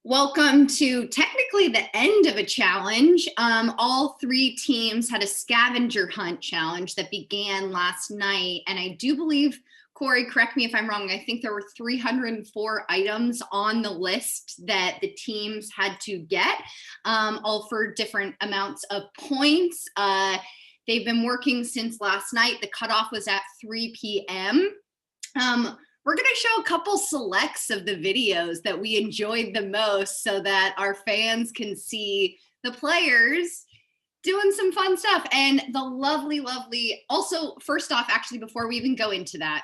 Welcome to technically the end of a challenge. All three teams had a scavenger hunt challenge that began last night. And I do believe, Corey, correct me if I'm wrong, I think there were 304 items on the list that the teams had to get, all for different amounts of points. They've been working since last night. The cutoff was at 3 p.m. We're going to show a couple selects of the videos that we enjoyed the most so that our fans can see the players doing some fun stuff. And the lovely, also, first off, actually, before we even go into that,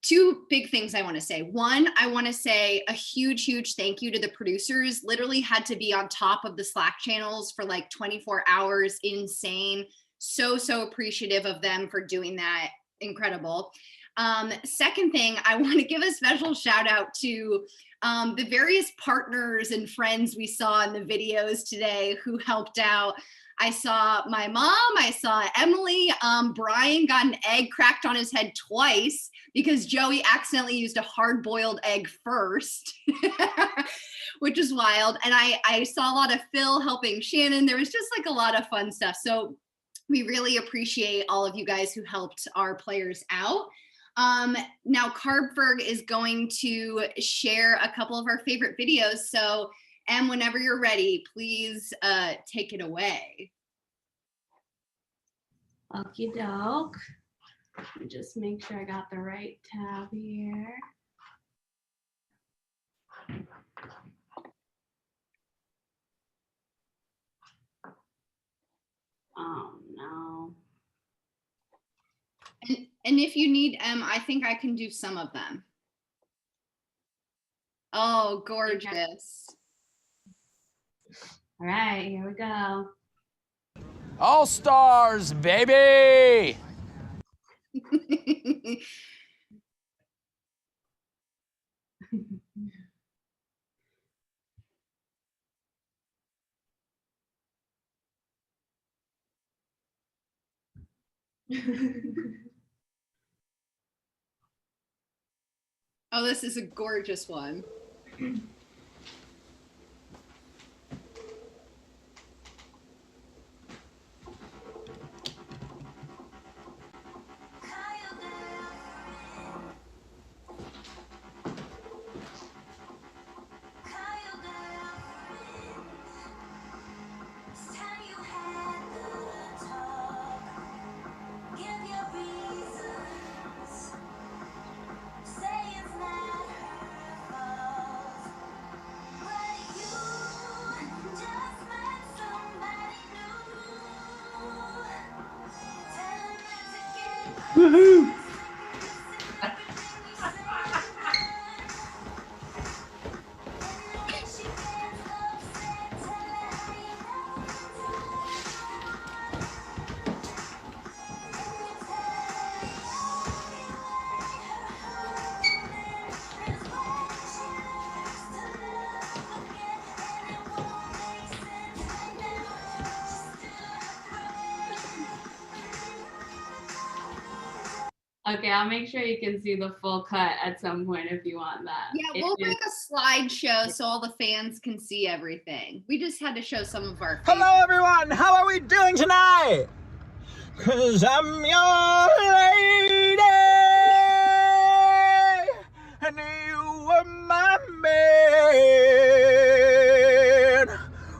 two big things I want to say. One, I want to say a huge thank you to the producers. Literally had to be on top of the Slack channels for like 24 hours. Insane. So appreciative of them for doing that. Incredible. Second thing, I want to give a special shout out to the various partners and friends we saw in the videos today who helped out. I saw my mom, I saw Emily, Brian got an egg cracked on his head twice because Joey accidentally used a hard-boiled egg first, which is wild. And I saw a lot of Phil helping Shannon. There was just like a lot of fun stuff. So we really appreciate all of you guys who helped our players out. Now Carbberg is going to share a couple of our favorite videos. So, Em, whenever you're ready, please take it away. Okie doke. Let me just make sure I got the right tab here. Oh no. And if you need I think I can do some of them. Oh, gorgeous. All right, here we go. All stars, baby! Oh, this is a gorgeous one. Woohoo! Okay, I'll make sure you can see the full cut at some point if you want that. Yeah, we'll make a slideshow so all the fans can see everything. We just had to show some of our favorites. Hello, everyone! How are we doing tonight? 'Cause I'm your lady, and you were my man.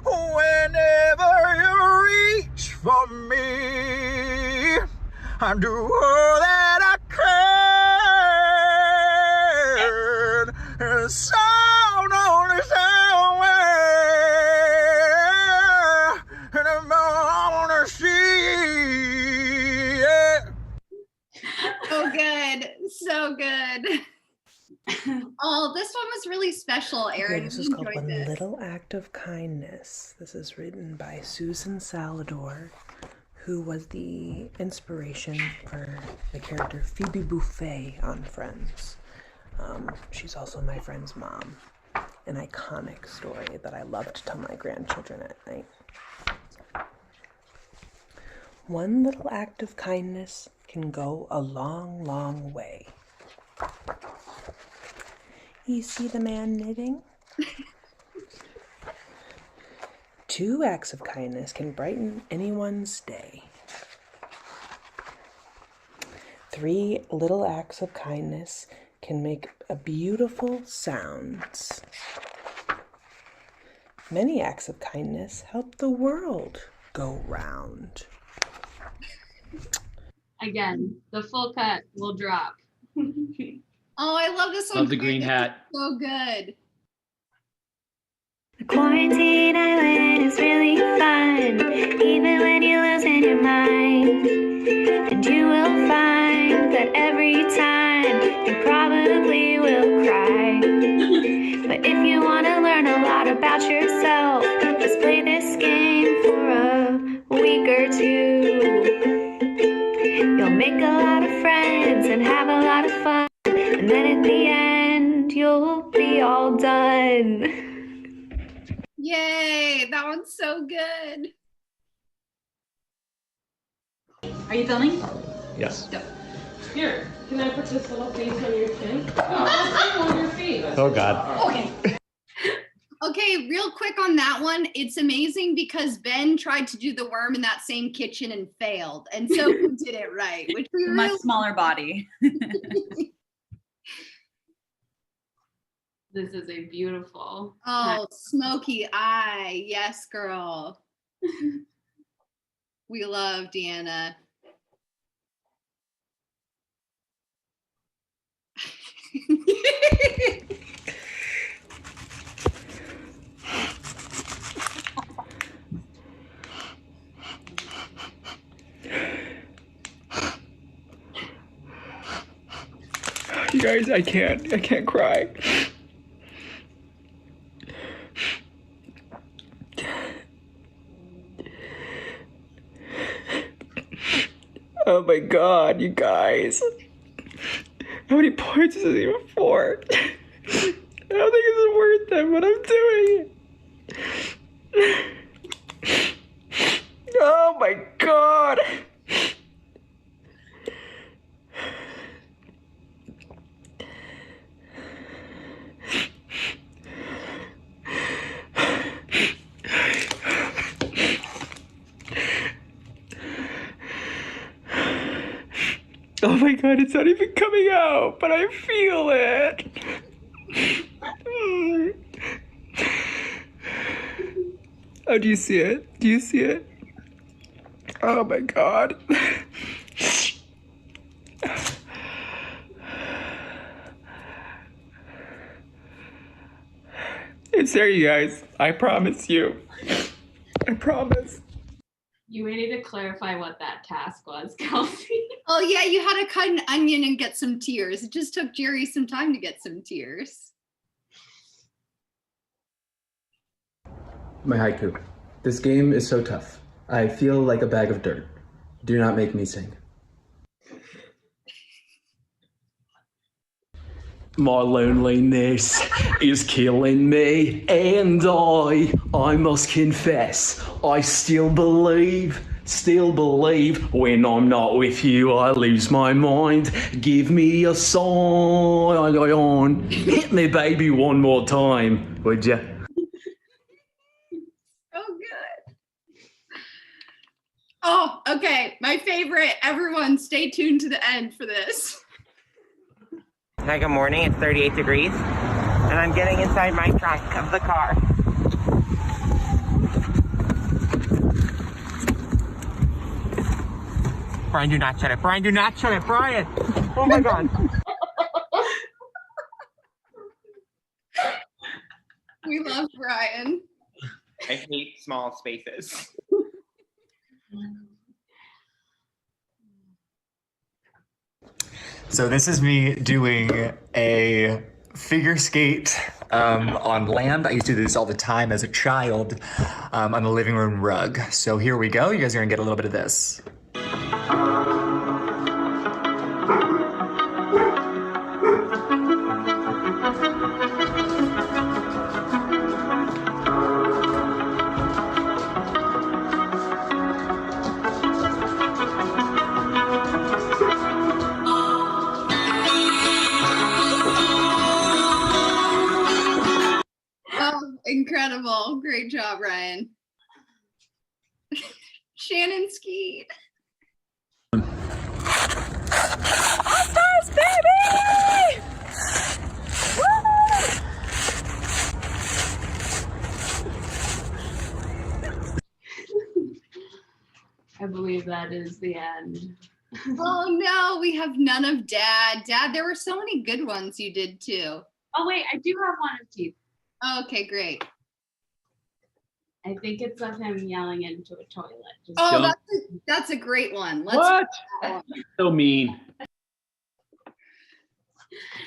Whenever you reach for me, I do all that I can. And so on the somewhere, and I'm on the sea. Yeah. So good, so good. Oh, this one was really special, Aaron. Okay, this is called One Little Act of Kindness. This is written by Susan Salador, who was the inspiration for the character Phoebe Buffet on Friends. She's also my friend's mom. An iconic story that I love to tell my grandchildren at night. One little act of kindness can go a long way. You see the man knitting? 2 acts of kindness can brighten anyone's day. 3 little acts of kindness can make a beautiful sounds. Many acts of kindness help the world go round. Again, the full cut will drop. Oh, I love this one. Love the green hat. So good. The quarantine island is really fun, even when you're losing your mind. And you will find that every time you probably will cry. But if you want to learn a lot about yourself, just play this game for a week or two. You'll make a lot of friends and have a lot of fun. And then at the end, you'll be all done. Yay, that one's so good. Are you filming? Yes. Here, can I put this little face on your chin? Oh, on your face. Oh God. Okay. Okay, real quick on that one. It's amazing because Ben tried to do the worm in that same kitchen and failed. And so we did it right, which we Much really smaller body. This is a beautiful. Oh, smoky eye. Yes, girl. We love Deanna. You guys, I can't cry. Oh my God, you guys. How many points is it even for? I don't think it's worth it, what I'm doing. Oh my God. Oh my God, it's not even coming out, but I feel it. Oh, do you see it? Do you see it? Oh my God. It's there, you guys. I promise you. I promise. You may need to clarify what that task was, Kelsey. Oh yeah, you had to cut an onion and get some tears. It just took Jerry some time to get some tears. My haiku. This game is so tough. I feel like a bag of dirt. Do not make me sing. My loneliness is killing me, and I must confess, I still believe, when I'm not with you, I lose my mind. Give me a sign, hit me baby one more time, would ya? So good. Oh, okay, my favorite. Everyone stay tuned to the end for this. Hi, good morning. It's 38 degrees, and I'm getting inside my trunk of the car. Brian, do not shut it. Brian, do not shut it. Brian! Oh my God. We love Brian. I hate small spaces. So this is me doing a figure skate on land. I used to do this all the time as a child on the living room rug. So here we go. You guys are gonna get a little bit of this. Oh, incredible. Great job, Ryan. Shannon skied. All-Stars, baby! I believe that is the end. Oh no, we have none of Dad. Dad, there were so many good ones you did too. Oh wait, I do have one of Keith. Okay, great. I think it's of him yelling into a toilet. Just Oh, that's a great one. Let's What? that one. So mean.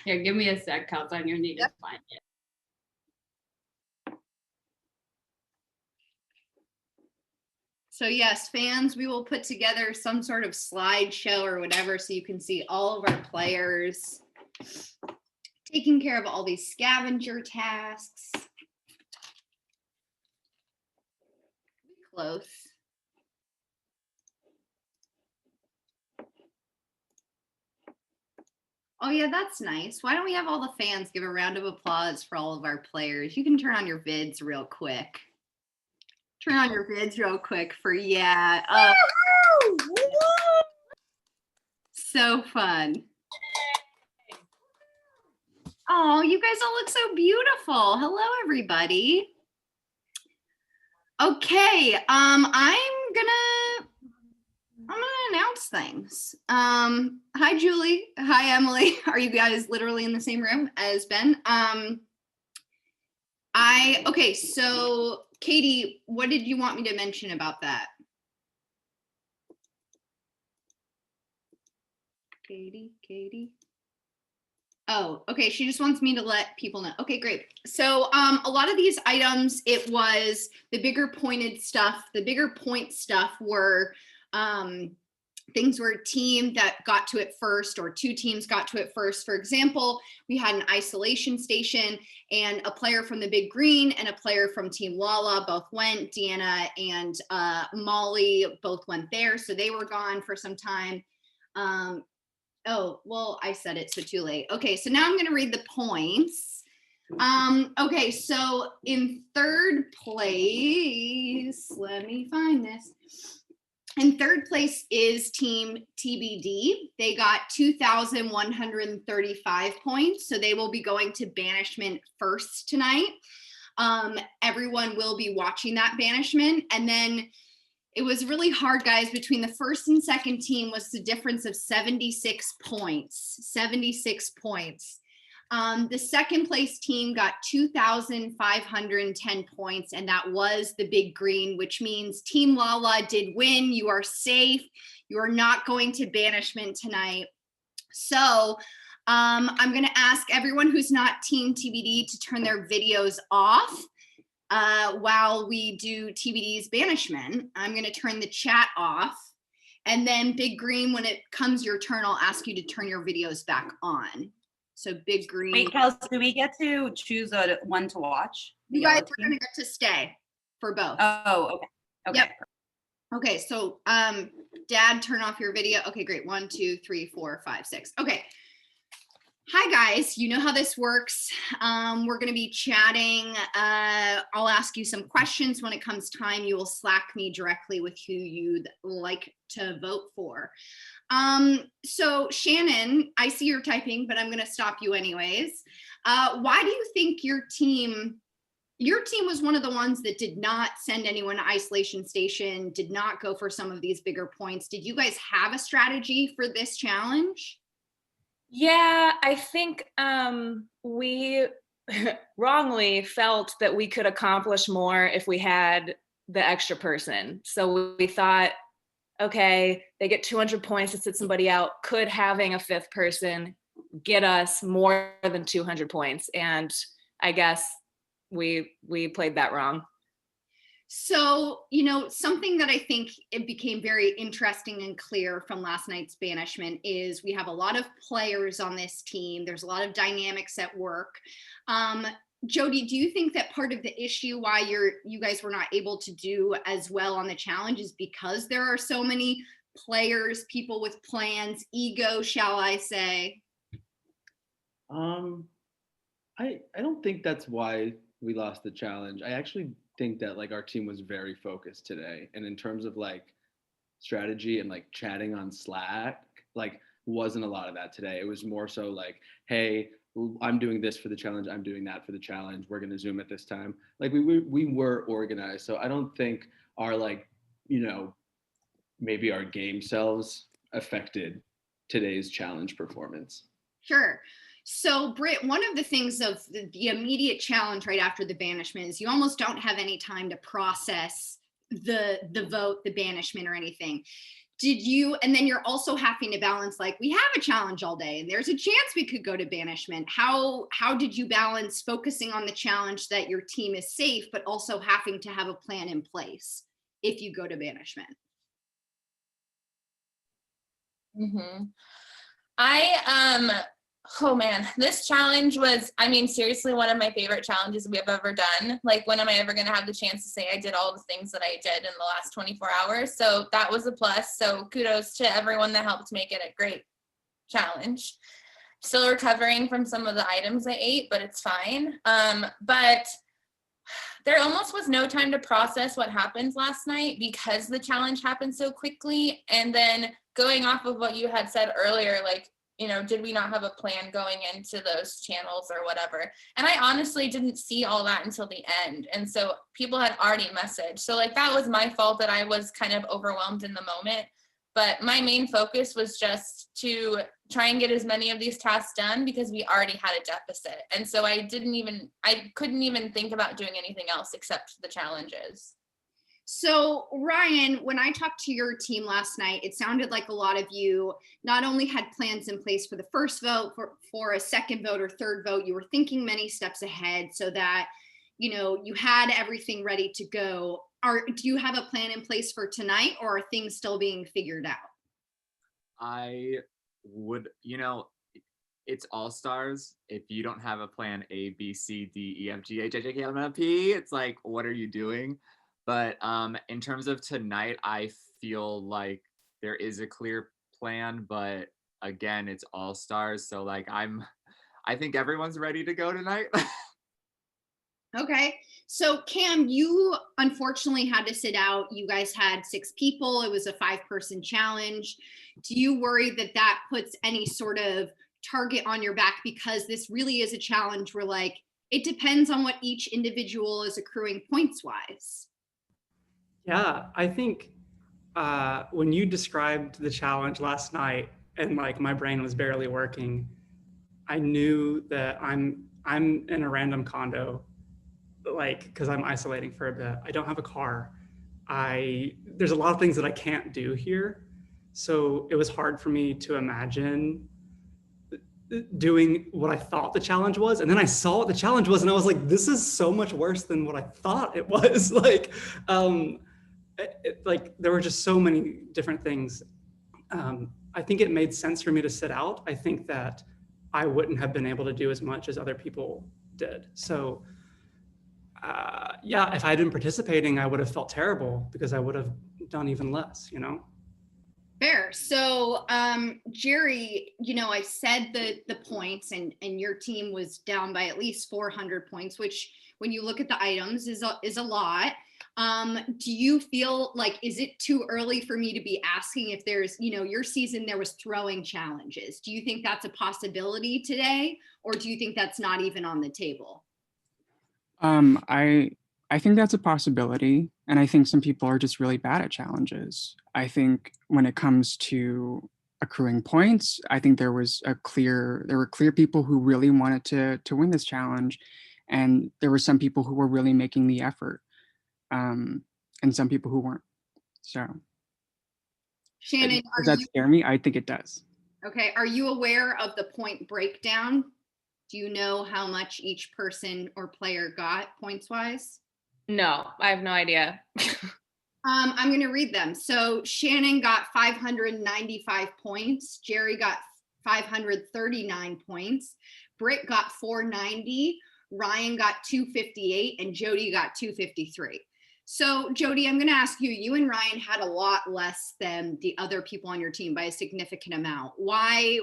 Here, give me a sec, Kels. I'm gonna need to find it. So yes, fans, we will put together some sort of slideshow or whatever so you can see all of our players taking care of all these scavenger tasks. Close. Oh yeah, that's nice. Why don't we have all the fans give a round of applause for all of our players? You can turn on your vids real quick. Turn on your vids real quick for so fun. Oh, you guys all look so beautiful. Hello, everybody. Okay, I'm gonna announce things. Hi, Julie. Hi, Emily. Are you guys literally in the same room as Ben? Okay, so Katie, what did you want me to mention about that? Katie. Oh, okay. She just wants me to let people know. Okay, great. So a lot of these items, it was the bigger pointed stuff. The bigger point stuff were things where a team that got to it first or two teams got to it first. For example, we had an isolation station and a player from the Big Green and a player from Team Lala both went. Deanna and Molly both went there. So they were gone for some time. Oh, well, I said it, so too late. Okay, so now I'm going to read the points. Okay, so in third place, let me find this. In third place is Team TBD. They got 2,135 points, so they will be going to Banishment first tonight. Everyone will be watching that Banishment, and then it was really hard, guys. Between the first and second team was the difference of 76 points. 76 points. The second place team got 2,510 points, and that was the Big Green, which means Team Lala did win. You are safe. You are not going to Banishment tonight. So I'm going to ask everyone who's not Team TBD to turn their videos off. While we do TBD's Banishment. I'm going to turn the chat off. And then Big Green, when it comes your turn, I'll ask you to turn your videos back on. So Big Green. Wait, Kels, do we get to choose one to watch? You guys are going to get to stay for both. Oh, okay. Okay. Yep. Okay, so Dad, turn off your video. Okay, great. 1, 2, 3, 4, 5, 6. Okay. Hi guys, you know how this works. We're going to be chatting. I'll ask you some questions. When it comes time, you will Slack me directly with who you'd like to vote for. So Shannon, I see you're typing, but I'm going to stop you anyways. Why do you think your team was one of the ones that did not send anyone to isolation station, did not go for some of these bigger points? Did you guys have a strategy for this challenge? Yeah, I think we wrongly felt that we could accomplish more if we had the extra person. So we thought, okay, they get 200 points to sit somebody out. Could having a fifth person get us more than 200 points? And I guess we played that wrong. So, you know, something that I think it became very interesting and clear from last night's Banishment is we have a lot of players on this team. There's a lot of dynamics at work. Jody, do you think that part of the issue why you guys were not able to do as well on the challenge is because there are so many players, people with plans, ego, shall I say? I don't think that's why we lost the challenge. I actually think that like our team was very focused today, and in terms of like strategy and like chatting on Slack, like wasn't a lot of that today. It was more so like, hey, I'm doing this for the challenge, I'm doing that for the challenge, we're gonna Zoom at this time. Like we were organized. So I don't think our like, you know, maybe our game selves affected today's challenge performance. Sure. So, Britt, one of the things of the immediate challenge right after the banishment is you almost don't have any time to process the vote, the banishment, or anything. Did you, and then you're also having to balance, like, we have a challenge all day and there's a chance we could go to banishment. How did you balance focusing on the challenge that your team is safe, but also having to have a plan in place if you go to banishment? Oh man, this challenge was, I mean, seriously, one of my favorite challenges we have ever done. Like, when am I ever going to have the chance to say I did all the things that I did in the last 24 hours? So that was a plus. So kudos to everyone that helped make it a great challenge. Still recovering from some of the items I ate, but it's fine. But there almost was no time to process what happened last night because the challenge happened so quickly. And then going off of what you had said earlier, like, you know, did we not have a plan going into those channels or whatever? And I honestly didn't see all that until the end. And so people had already messaged. So like, that was my fault that I was kind of overwhelmed in the moment. But my main focus was just to try and get as many of these tasks done because we already had a deficit. And so I couldn't even think about doing anything else except the challenges. So Ryan, when I talked to your team last night, it sounded like a lot of you not only had plans in place for the first vote, for a second vote or third vote, you were thinking many steps ahead so that, you know, you had everything ready to go. Do you have a plan in place for tonight, or are things still being figured out? I would, you know, it's all stars. If you don't have a plan A, B, C, D, E, F, G, H, I, J, K, L, M, N, P, it's like, what are you doing? But in terms of tonight, I feel like there is a clear plan, but again, it's all stars. So like, I think everyone's ready to go tonight. Okay. So Cam, you unfortunately had to sit out. You guys had 6 people. It was a 5-person challenge. Do you worry that that puts any sort of target on your back? Because this really is a challenge where, like, it depends on what each individual is accruing points wise. Yeah, I think when you described the challenge last night and like my brain was barely working, I knew that I'm in a random condo, like, because I'm isolating for a bit. I don't have a car. There's a lot of things that I can't do here. So it was hard for me to imagine doing what I thought the challenge was. And then I saw what the challenge was and I was like, this is so much worse than what I thought it was. Like, like there were just so many different things. I think it made sense for me to sit out. I think that I wouldn't have been able to do as much as other people did. So yeah, if I had been participating, I would have felt terrible because I would have done even less, you know? Fair. So Jerry, you know, I said the points and your team was down by at least 400 points, which when you look at the items is a lot. Do you feel like, is it too early for me to be asking if there's, you know, your season, there was throwing challenges. Do you think that's a possibility today? Or do you think that's not even on the table? I think that's a possibility. And I think some people are just really bad at challenges. I think when it comes to accruing points, I think there were clear people who really wanted to win this challenge. And there were some people who were really making the effort. And some people who weren't. So Shannon, does that scare me? I think it does. Okay. Are you aware of the point breakdown? Do you know how much each person or player got points wise? No, I have no idea. I'm going to read them. So Shannon got 595 points. Jerry got 539 points. Britt got 490. Ryan got 258 and Jody got 253. So Jody, I'm going to ask you, you and Ryan had a lot less than the other people on your team by a significant amount. Why?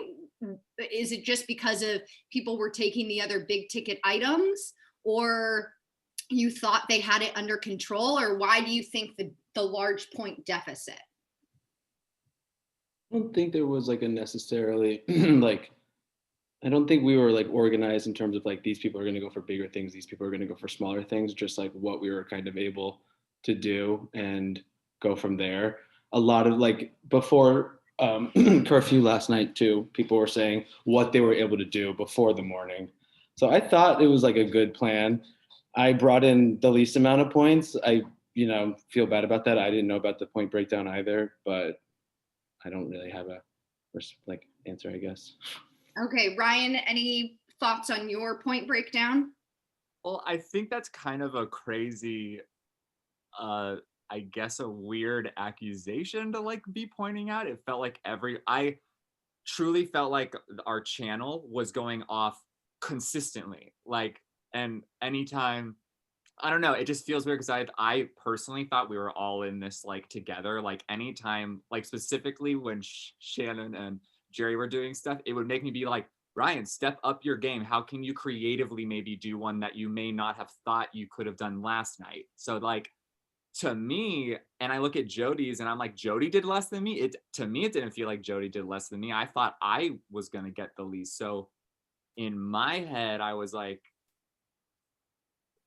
Is it just because of people were taking the other big ticket items, or you thought they had it under control, or why do you think the large point deficit? I don't think there was like a necessarily like, I don't think we were like organized in terms of like these people are going to go for bigger things, these people are going to go for smaller things, just like what we were kind of able to do and go from there. A lot of like before curfew last night too, people were saying what they were able to do before the morning. So I thought it was like a good plan. I brought in the least amount of points. I, feel bad about that. I didn't know about the point breakdown either, but I don't really have a like answer, I guess. Okay, Ryan, any thoughts on your point breakdown? Well, I think that's kind of a crazy, I guess a weird accusation to like be pointing out. It felt like I truly felt like our channel was going off consistently. Like, and anytime, I don't know, it just feels weird because I personally thought we were all in this like together. Like anytime, like specifically when Shannon and Jerry were doing stuff, it would make me be like, Ryan, step up your game. How can you creatively maybe do one that you may not have thought you could have done last night? So like to me, and I look at Jody's and I'm like, Jody did less than me. To me, it didn't feel like Jody did less than me. I thought I was gonna get the least. So in my head, I was like,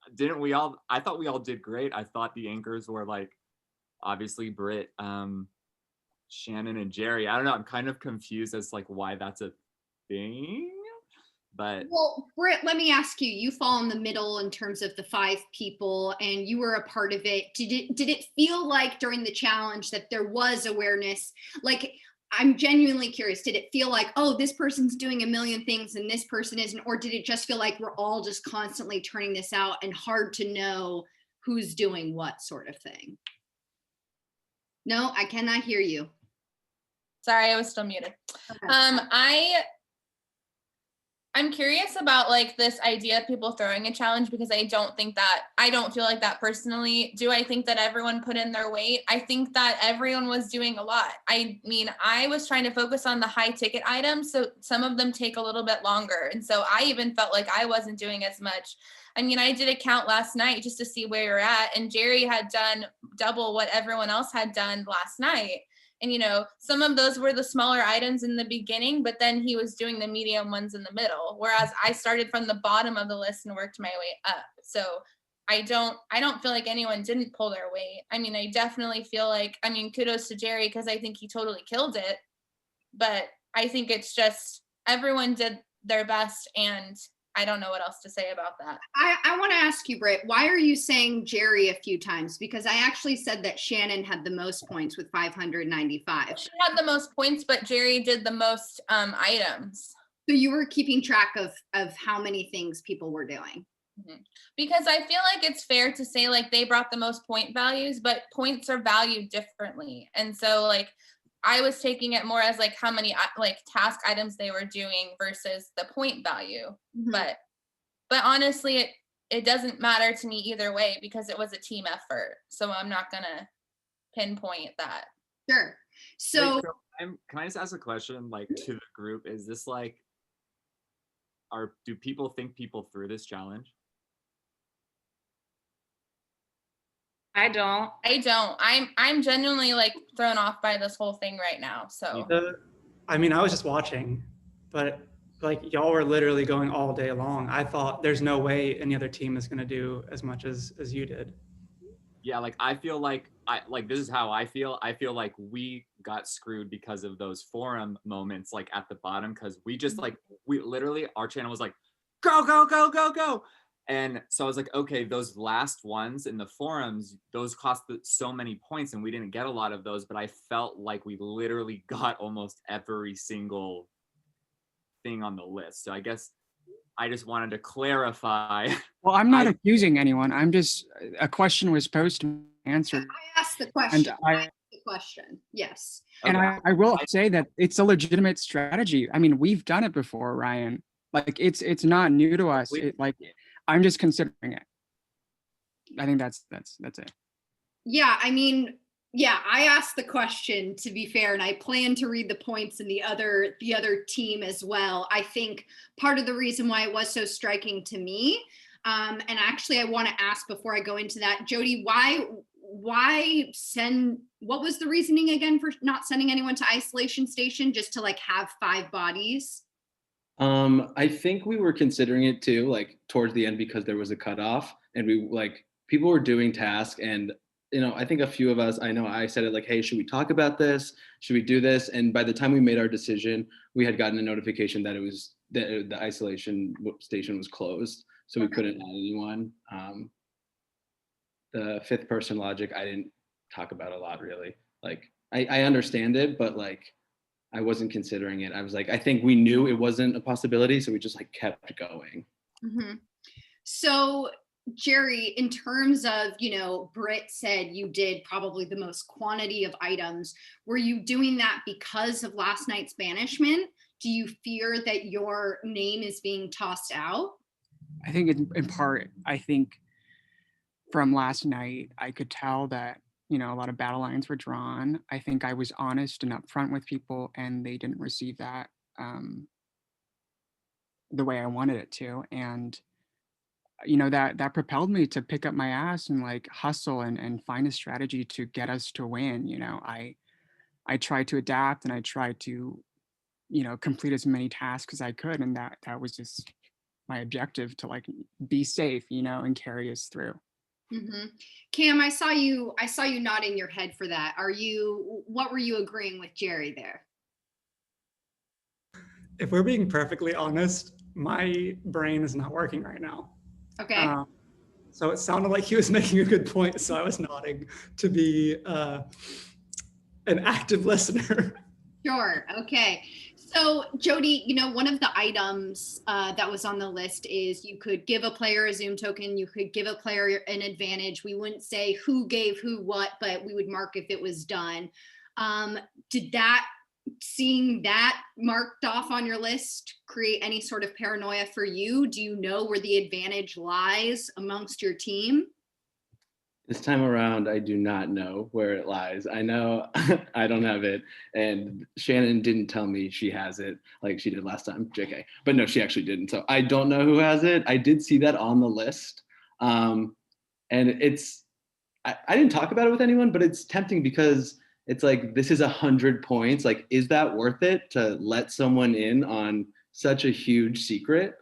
I thought we all did great. I thought the anchors were like obviously Britt, Shannon and Jerry. I don't know. I'm kind of confused as like why that's a thing. But well, Britt, let me ask you, you fall in the middle in terms of the 5 people and you were a part of it. Did it feel like during the challenge that there was awareness? Like, I'm genuinely curious, did it feel like, oh, this person's doing a million things and this person isn't? Or did it just feel like we're all just constantly turning this out and hard to know who's doing what sort of thing? No, I cannot hear you. Sorry, I was still muted. Okay. I'm curious about like this idea of people throwing a challenge because I don't feel like that personally. Do I think that everyone put in their weight? I think that everyone was doing a lot. I mean, I was trying to focus on the high ticket items, so some of them take a little bit longer. And so I even felt like I wasn't doing as much. I mean, I did a count last night just to see where you're at, and Jerry had done double what everyone else had done last night. And, some of those were the smaller items in the beginning, but then he was doing the medium ones in the middle. Whereas I started from the bottom of the list and worked my way up. So I don't feel like anyone didn't pull their weight. I mean, I definitely feel like, kudos to Jerry because I think he totally killed it. But I think it's just everyone did their best, and I don't know what else to say about that. I want to ask you, Britt, why are you saying Jerry a few times? Because I actually said that Shannon had the most points with 595. She had the most points, but Jerry did the most items. So you were keeping track of how many things people were doing. Mm-hmm. Because I feel like it's fair to say like they brought the most point values, but points are valued differently. And so like I was taking it more as like how many like task items they were doing versus the point value. Mm-hmm. But honestly, it doesn't matter to me either way because it was a team effort. So I'm not gonna pinpoint that. Sure. So can I just ask a question like to the group? Is this like, do people think people through this challenge? I don't. I'm genuinely like thrown off by this whole thing right now. So I was just watching, but like y'all were literally going all day long. I thought there's no way any other team is gonna do as much as you did. Yeah, like I feel like this is how I feel. I feel like we got screwed because of those forum moments like at the bottom because we just like we literally our channel was like go go go go go. And so I was like, okay, those last ones in the forums, those cost so many points and we didn't get a lot of those, but I felt like we literally got almost every single thing on the list. So I guess I just wanted to clarify. Well, I'm not accusing anyone. I'm just, a question was posed to answer. I asked the question. I asked the question. Yes. And I will say that it's a legitimate strategy. I mean, we've done it before, Ryan. Like it's not new to us. I'm just considering it. I think that's it. Yeah, I asked the question to be fair, and I plan to read the points in the other team as well. I think part of the reason why it was so striking to me, and actually I want to ask before I go into that, Jody, what was the reasoning again for not sending anyone to isolation station, just to like have 5 bodies? I think we were considering it too, like towards the end, because there was a cutoff and we like people were doing tasks, and I think a few of us, I know I said it like, hey, should we talk about this? Should we do this? And by the time we made our decision, we had gotten a notification that the isolation station was closed, so we couldn't add anyone. The 5th person logic, I didn't talk about a lot really. Like I understand it, but like I wasn't considering it. I was like, I think we knew it wasn't a possibility, so we just like kept going. Mm-hmm. So Jerry, in terms of, Britt said you did probably the most quantity of items. Were you doing that because of last night's banishment? Do you fear that your name is being tossed out? I think in part, I think from last night, I could tell that, a lot of battle lines were drawn. I think I was honest and upfront with people, and they didn't receive that the way I wanted it to. And that propelled me to pick up my ass and like hustle and find a strategy to get us to win. I tried to adapt, and I tried to complete as many tasks as I could, and that was just my objective, to like be safe, and carry us through. Mm-hmm. Cam, I saw you nodding your head for that. What were you agreeing with Jerry there? If we're being perfectly honest, my brain is not working right now. Okay. So it sounded like he was making a good point, so I was nodding to be an active listener. Sure. Okay. So Jody, one of the items that was on the list is you could give a player a Zoom token. You could give a player an advantage. We wouldn't say who gave who what, but we would mark if it was done. Seeing that marked off on your list create any sort of paranoia for you? Do you know where the advantage lies amongst your team? This time around, I do not know where it lies. I know I don't have it, and Shannon didn't tell me she has it like she did last time, JK. But no, she actually didn't. So I don't know who has it. I did see that on the list. And I didn't talk about it with anyone, but it's tempting because it's like, this is 100 points. Like, is that worth it to let someone in on such a huge secret?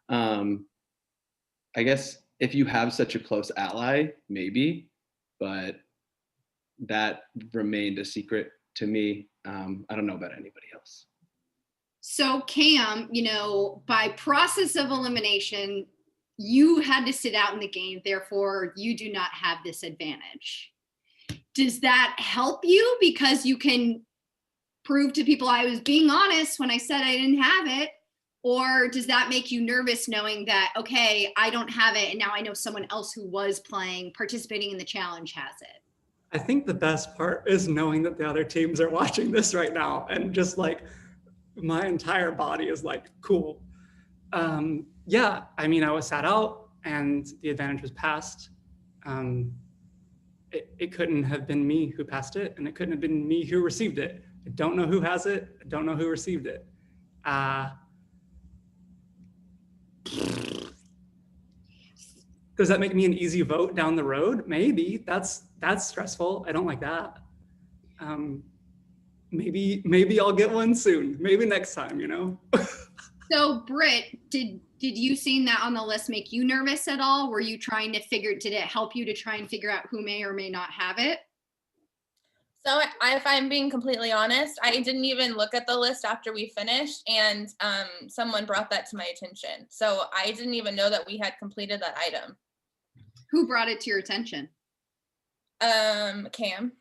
I guess if you have such a close ally, maybe, but that remained a secret to me. I don't know about anybody else. So Cam, by process of elimination, you had to sit out in the game, therefore you do not have this advantage. Does that help you because you can prove to people I was being honest when I said I didn't have it? Or does that make you nervous knowing that, okay, I don't have it, and now I know someone else who was participating in the challenge has it? I think the best part is knowing that the other teams are watching this right now, and just like my entire body is like, cool. Yeah, I mean, I was sat out and the advantage was passed. It couldn't have been me who passed it, and it couldn't have been me who received it. I don't know who has it. I don't know who received it. Does that make me an easy vote down the road? Maybe. That's stressful. I don't like that. Maybe I'll get one soon. Maybe next time, So Britt, did you seeing that on the list make you nervous at all? Were you trying to did it help you to try and figure out who may or may not have it? So if I'm being completely honest, I didn't even look at the list after we finished, and someone brought that to my attention. So I didn't even know that we had completed that item. Who brought it to your attention? Cam,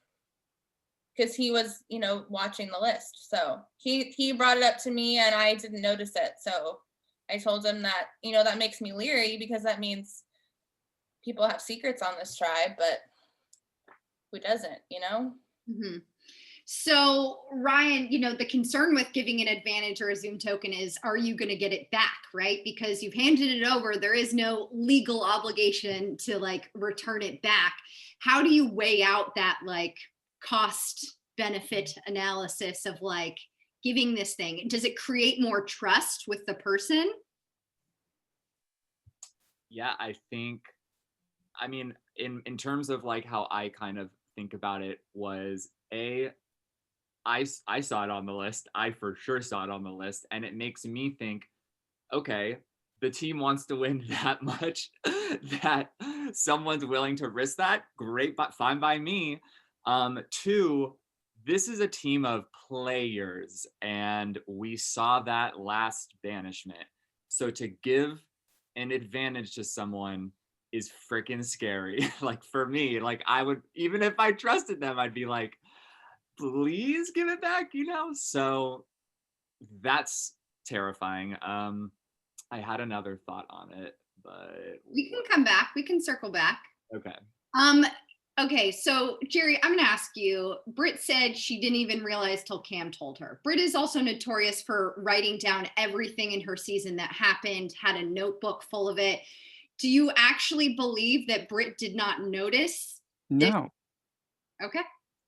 because he was, watching the list. So he brought it up to me, and I didn't notice it. So I told him that, that makes me leery because that means people have secrets on this tribe, but who doesn't, Mm-hmm. So Ryan, the concern with giving an advantage or a Zoom token is, are you going to get it back, right? Because you've handed it over. There is no legal obligation to return it back. How do you weigh out that cost benefit analysis of giving this thing? Does it create more trust with the person? Yeah, I in terms of like how I kind of think about it was I saw it on the list. I for sure saw it on the list, and it makes me think, okay, the team wants to win that much that someone's willing to risk that. Great, but fine by me. Two, this is a team of players, and we saw that last banishment. So to give an advantage to someone is freaking scary. Like for me, like I would, even if I trusted them, I'd be like, please give it back, you know? So that's terrifying. I had another thought on it, but We can come back. We can circle back. okay. Okay, so Jerry, I'm gonna ask you. Britt said she didn't even realize till Cam told her. Britt is also notorious for writing down everything in her season that happened, had a notebook full of it. Do you actually believe that Britt did not notice? No. Okay.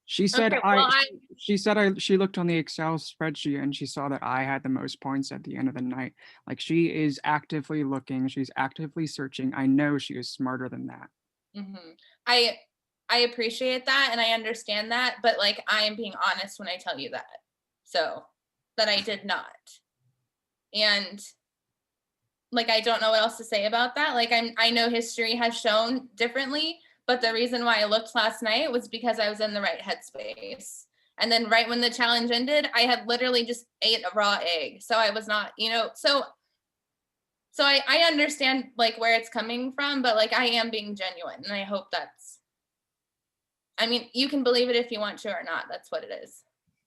She said Okay, well, she looked on the Excel spreadsheet and she saw that I had the most points at the end of the night. Like she is actively looking, she's actively searching. I know she is smarter than that. I appreciate that and I understand that, but like I am being honest when I tell you that. So that I did not. And like I don't know what else to say about that. Like I know history has shown differently, but the reason why I looked last night was because I was in the right headspace. And then right when the challenge ended, I had literally just ate a raw egg. So I was not, you know, so I understand like where it's coming from, but like I am being genuine and I hope that's, I mean, you can believe it if you want to or not. That's what it is.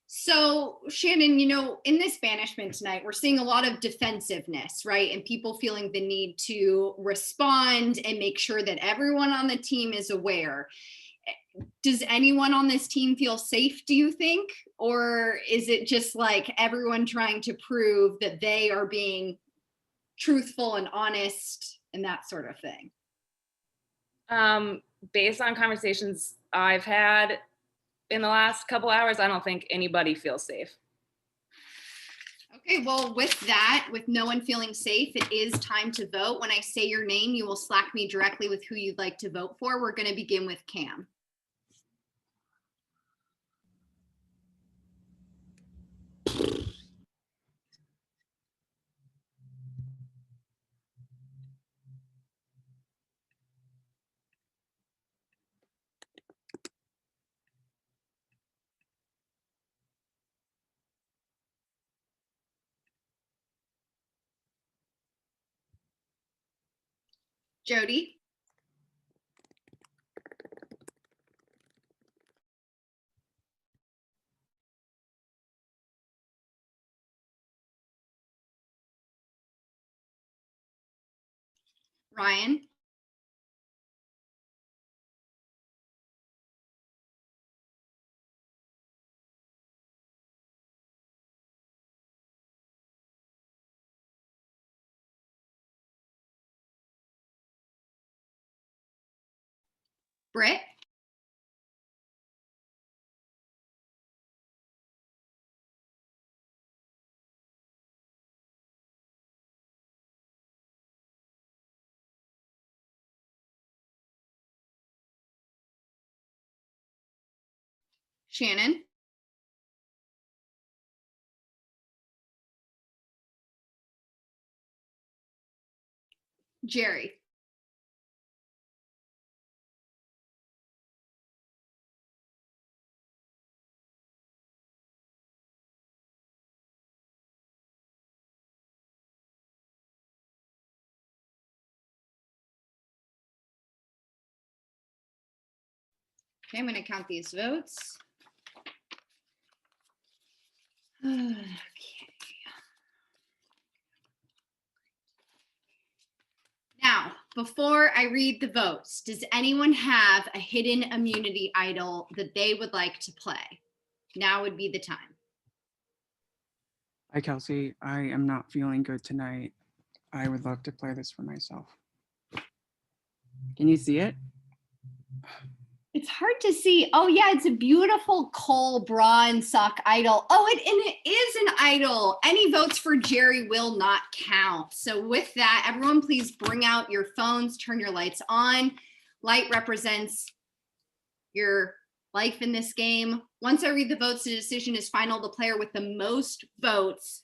So Shannon, you know, in this banishment tonight, we're seeing a lot of defensiveness, right? And people feeling the need to respond and make sure that everyone on the team is aware. Does anyone on this team feel safe, do you think? Or is it just like everyone trying to prove that they are being truthful and honest and that sort of thing? Based on conversations I've had in the last couple hours, I don't think anybody feels safe. Okay, well, with that, with no one feeling safe, it is time to vote. When I say your name, you will Slack me directly with who you'd like to vote for. We're going to begin with Cam. Jody. Ryan. Britt. Shannon. Jerry. Okay, I'm going to count these votes. Okay. Now, before I read the votes, does anyone have a hidden immunity idol that they would like to play? Now would be the time. Hi, Kelsey. I am not feeling good tonight. I would love to play this for myself. Can you see it? It's hard to see. Oh yeah, it's a beautiful Cole Braun sock idol. Oh, and it is an idol. Any votes for Jerry will not count. So with that, everyone please bring out your phones, turn your lights on. Light represents your life in this game. Once I read the votes, the decision is final. The player with the most votes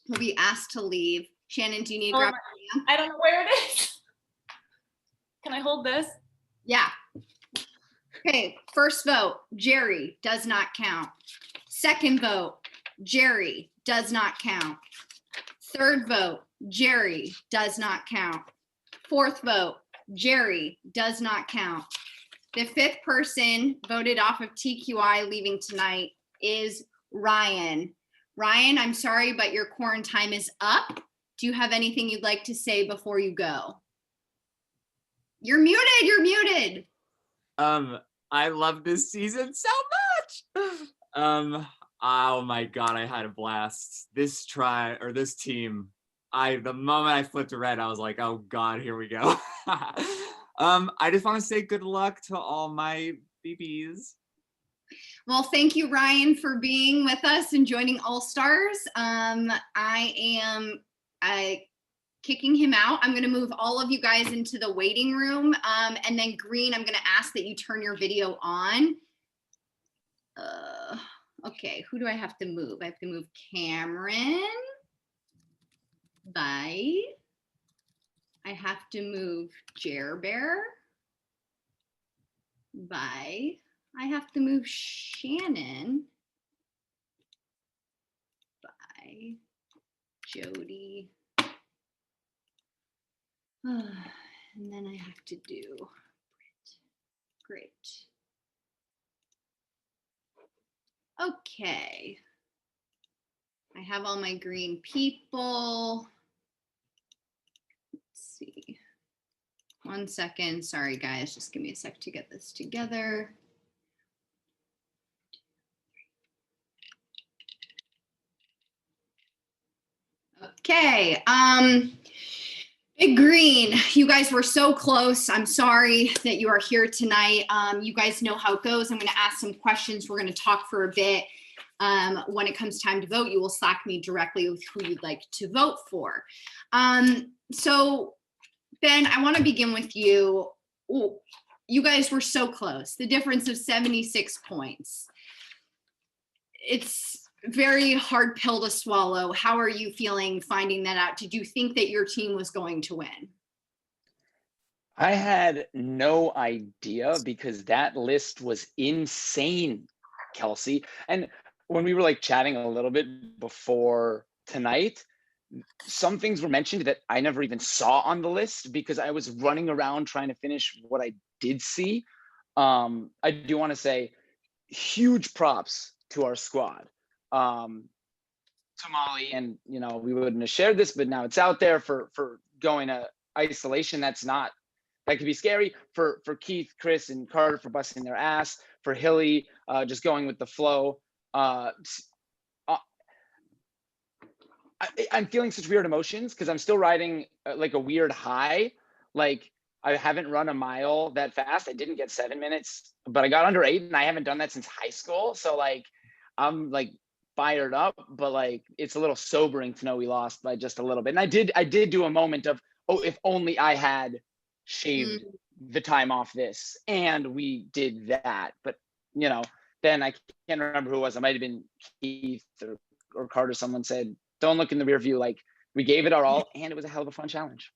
will be asked to leave. Shannon, do you need to grab your hand? I don't know where it is. Can I hold this? Yeah. Okay, first vote, Jerry, does not count. Second vote, Jerry, does not count. Third vote, Jerry, does not count. Fourth vote, Jerry, does not count. The fifth person voted off of TQI leaving tonight is Ryan. Ryan, I'm sorry, but your quarantine is up. Do you have anything you'd like to say before you go? You're muted. I love this season so much. Oh my god, I had a blast. This team. The moment I flipped to red, I was like, oh god, here we go. I just want to say good luck to all my BBs. Well, thank you, Ryan, for being with us and joining All Stars. I am kicking him out. I'm going to move all of you guys into the waiting room. And then Green, I'm going to ask that you turn your video on. Okay, who do I have to move? I have to move Cameron. Bye. I have to move Jer Bear. Bye. I have to move Shannon. Bye. Jody. And then I have to do Great. Okay. I have all my green people. Let's see. 1 second. Sorry, guys. Just give me a sec to get this together. Okay. Big Green, you guys were so close. I'm sorry that you are here tonight. You guys know how it goes. I'm going to ask some questions. We're going to talk for a bit. When it comes time to vote, you will Slack me directly with who you'd like to vote for. So, Ben, I want to begin with you. Ooh, you guys were so close. The difference of 76 points. It's very hard pill to swallow. How are you feeling finding that out? Did you think that your team was going to win? I had no idea because that list was insane, Kelsey. And when we were like chatting a little bit before tonight, some things were mentioned that I never even saw on the list because I was running around trying to finish what I did see. I do want to say huge props to our squad. To Molly, and you know, we wouldn't have shared this, but now it's out there for going to isolation. That could be scary for Keith, Chris, and Carter for busting their ass, for Hilly just going with the flow. I'm feeling such weird emotions because I'm still riding like a weird high. Like I haven't run a mile that fast. I didn't get 7 minutes, but I got under 8, and I haven't done that since high school. So like I'm like fired up, but like it's a little sobering to know we lost by just a little bit. And I did do a moment of, oh, if only I had shaved the time off this, and we did that. But you know, then I can't remember who it was. It might have been Keith or Carter. Someone said, don't look in the rear view. Like we gave it our all, and it was a hell of a fun challenge.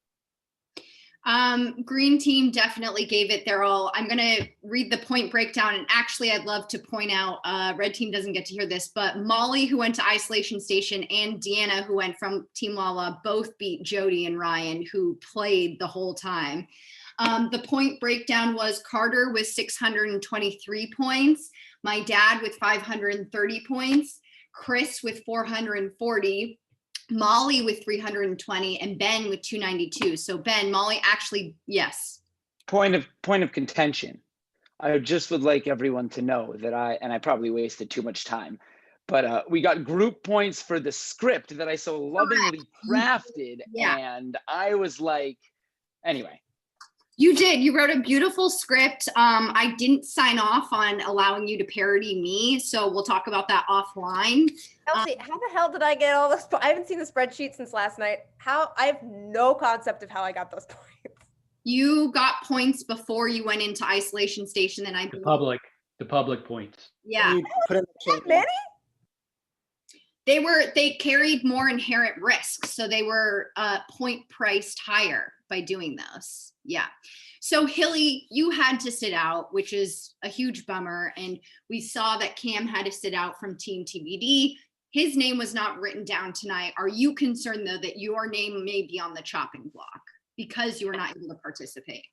Green team definitely gave it their all. I'm going to read the point breakdown. And actually, I'd love to point out, red team doesn't get to hear this, but Molly, who went to Isolation Station, and Deanna, who went from Team Lala, both beat Jody and Ryan, who played the whole time. The point breakdown was Carter with 623 points, my dad with 530 points, Chris with 440, Molly with 320, and Ben with 292. So Ben, Molly actually, yes. Point of contention. I just would like everyone to know that I probably wasted too much time, but we got group points for the script that I so lovingly crafted. Yeah. And I was like, anyway. You did. You wrote a beautiful script. I didn't sign off on allowing you to parody me, so we'll talk about that offline. Kelsey, how the hell did I get all those? I haven't seen the spreadsheet since last night. I have no concept of how I got those points. You got points before you went into isolation station, and The public points. Yeah. Put in That many? They carried more inherent risks, so they were point priced higher by doing those. Yeah. So Hilly, you had to sit out, which is a huge bummer, and we saw that Cam had to sit out from Team TBD. His name was not written down tonight. Are you concerned though that your name may be on the chopping block because you were not able to participate?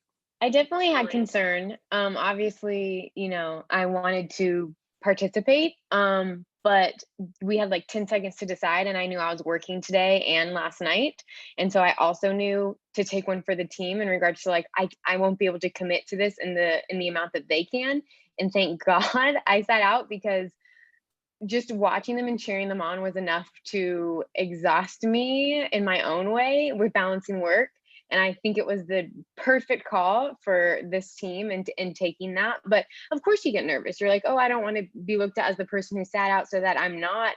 I definitely had concern. Obviously, I wanted to participate, but we had like 10 seconds to decide, and I knew I was working today and last night. And so I also knew to take one for the team in regards to like, I won't be able to commit to this in the amount that they can. And thank God I sat out, because just watching them and cheering them on was enough to exhaust me in my own way with balancing work. And I think it was the perfect call for this team and taking that. But of course you get nervous. You're like, oh, I don't want to be looked at as the person who sat out so that I'm not,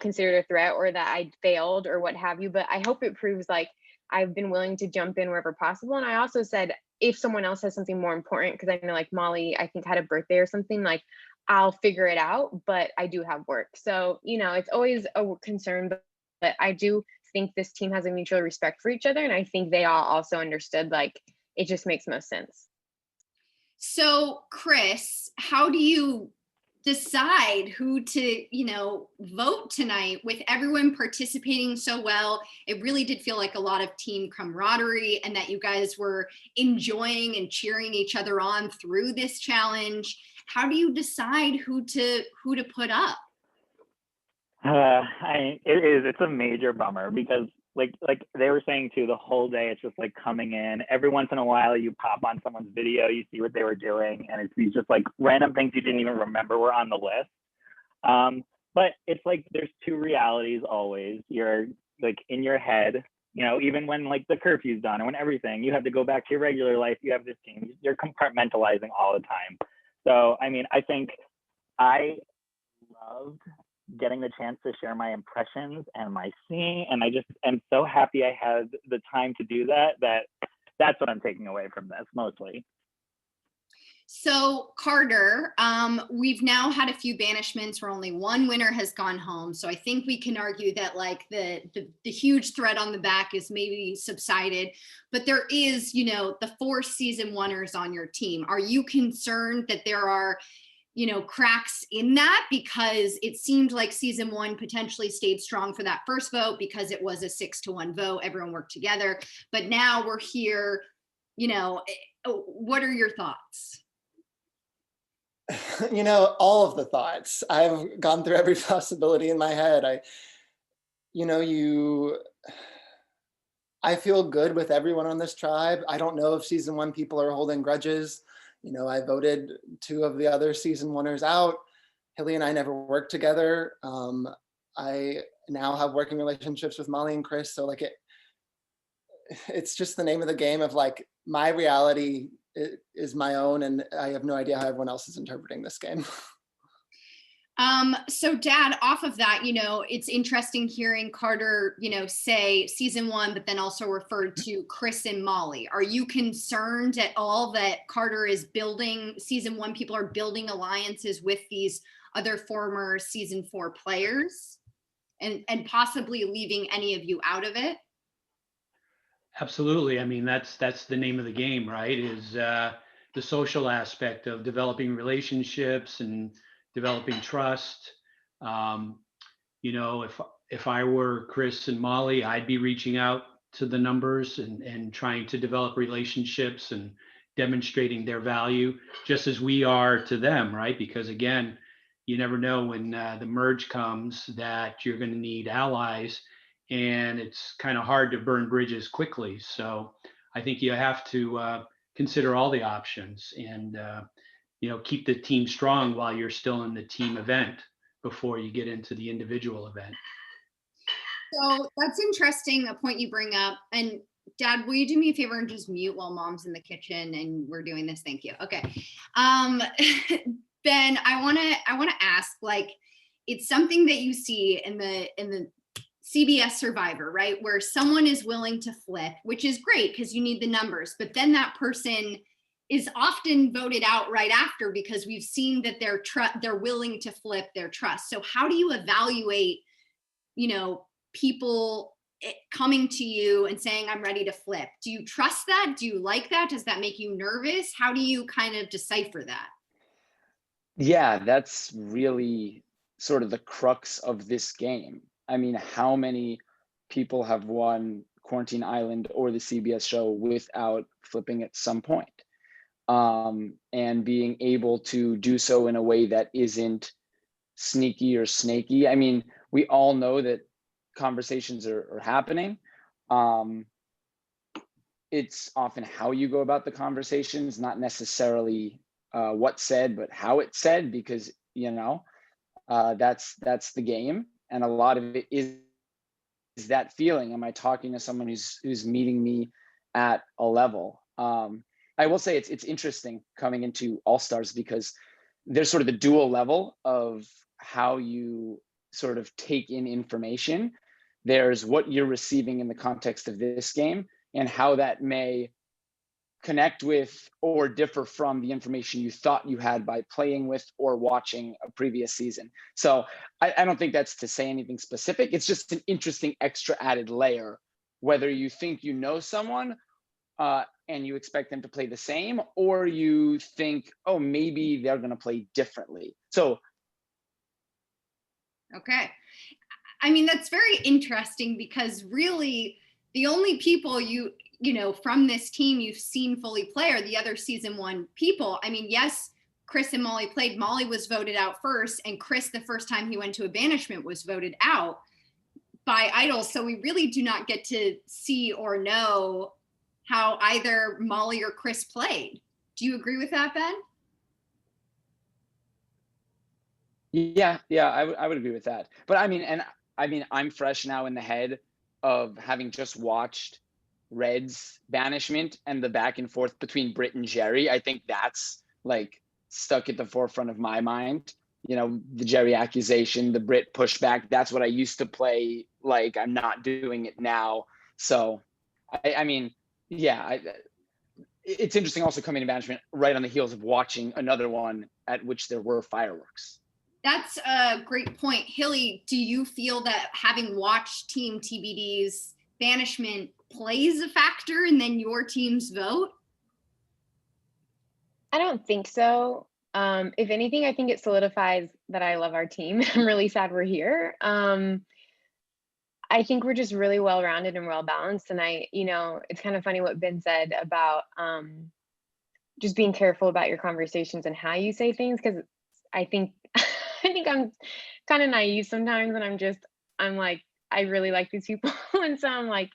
considered a threat or that I failed or what have you. But I hope it proves like I've been willing to jump in wherever possible. And I also said, if someone else has something more important, because I know like Molly, I think had a birthday or something, like I'll figure it out, but I do have work. So, it's always a concern, but I do think this team has a mutual respect for each other. And I think they all also understood, like, it just makes most sense. So Chris, how do you decide who to, vote tonight with everyone participating so well? It really did feel like a lot of team camaraderie and that you guys were enjoying and cheering each other on through this challenge. How do you decide who to put up? It's a major bummer because like they were saying too, the whole day it's just like coming in. Every once in a while you pop on someone's video, you see what they were doing, and it's these just like random things you didn't even remember were on the list. But it's like there's two realities always. You're like in your head, even when like the curfew's done or when everything, you have to go back to your regular life. You have this team. You're compartmentalizing all the time. So I mean, I think I loved getting the chance to share my impressions and my scene, and I just am so happy I had the time to do that's what I'm taking away from this mostly. So Carter, we've now had a few banishments where only one winner has gone home. So I think we can argue that like the huge threat on the back is maybe subsided, but there is, the 4 season oneers on your team. Are you concerned that there are cracks in that? Because it seemed like season 1 potentially stayed strong for that first vote because it was a 6-1 vote. Everyone worked together. But now we're here, what are your thoughts? All of the thoughts. I've gone through every possibility in my head. I feel good with everyone on this tribe. I don't know if season 1 people are holding grudges. I voted 2 of the other season winners out. Hilly and I never worked together. I now have working relationships with Molly and Chris. So like it's just the name of the game of like my reality is my own, and I have no idea how everyone else is interpreting this game. So Dad, off of that, it's interesting hearing Carter, say season 1, but then also referred to Chris and Molly. Are you concerned at all that Carter is building season 1 people are building alliances with these other former season 4 players and possibly leaving any of you out of it? Absolutely. I mean, that's the name of the game, right? Is the social aspect of developing relationships and developing trust. If I were Chris and Molly, I'd be reaching out to the numbers and trying to develop relationships and demonstrating their value just as we are to them, right? Because again, you never know when the merge comes that you're going to need allies, and it's kind of hard to burn bridges quickly. So I think you have to consider all the options and keep the team strong while you're still in the team event before you get into the individual event. So that's interesting, a point you bring up. And Dad, will you do me a favor and just mute while Mom's in the kitchen and we're doing this? Thank you. Okay. Ben, I want to ask, like, it's something that you see in the CBS Survivor, right? Where someone is willing to flip, which is great because you need the numbers, but then that person is often voted out right after because we've seen that they're willing to flip their trust. So how do you evaluate, people coming to you and saying, I'm ready to flip? Do you trust that? Do you like that? Does that make you nervous? How do you kind of decipher that? Yeah, that's really sort of the crux of this game. I mean, how many people have won Quarantine Island or the CBS show without flipping at some point? And being able to do so in a way that isn't sneaky or snaky. I mean, we all know that conversations are happening. It's often how you go about the conversations, not necessarily what's said, but how it's said, because that's the game, and a lot of it is that feeling. Am I talking to someone who's meeting me at a level? I will say it's interesting coming into All Stars because there's sort of the dual level of how you sort of take in information. There's what you're receiving in the context of this game and how that may connect with or differ from the information you thought you had by playing with or watching a previous season. So I don't think that's to say anything specific. It's just an interesting extra added layer, whether you think you know someone and you expect them to play the same, or you think, oh, maybe they're going to play differently. So. Okay. I mean, that's very interesting because really the only people from this team you've seen fully play are the other season 1 people. I mean, yes, Chris and Molly played. Molly was voted out first, and Chris, the first time he went to a banishment, was voted out by idols. So we really do not get to see or know how either Molly or Chris played. Do you agree with that, Ben? Yeah, I would agree with that. But I mean, I'm fresh now in the head of having just watched Red's banishment and the back and forth between Britt and Jerry. I think that's like stuck at the forefront of my mind. The Jerry accusation, the Britt pushback. That's what I used to play. Like, I'm not doing it now. So, I mean, yeah, it's interesting also coming to banishment right on the heels of watching another one at which there were fireworks. That's a great point. Hilly, do you feel that having watched Team TBD's banishment plays a factor in then your team's vote? I don't think so. If anything, I think it solidifies that I love our team. I'm really sad we're here. I think we're just really well-rounded and well-balanced. And it's kind of funny what Ben said about just being careful about your conversations and how you say things, because I think I'm kind of naive sometimes, and I'm like, I really like these people. And so I'm like,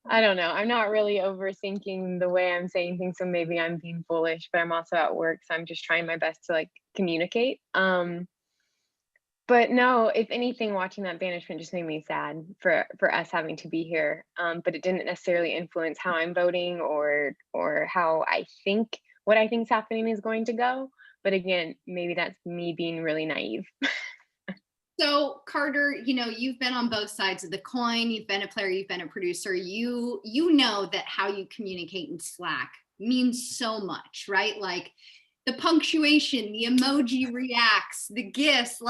I don't know. I'm not really overthinking the way I'm saying things. So maybe I'm being foolish, but I'm also at work. So I'm just trying my best to communicate. But no, if anything, watching that banishment just made me sad for us having to be here. But it didn't necessarily influence how I'm voting or how I think what I think is happening is going to go. But again, maybe that's me being really naive. So Carter, you've been on both sides of the coin. You've been a player, you've been a producer. You know that how you communicate in Slack means so much, right? Like the punctuation, the emoji reacts, the GIFs,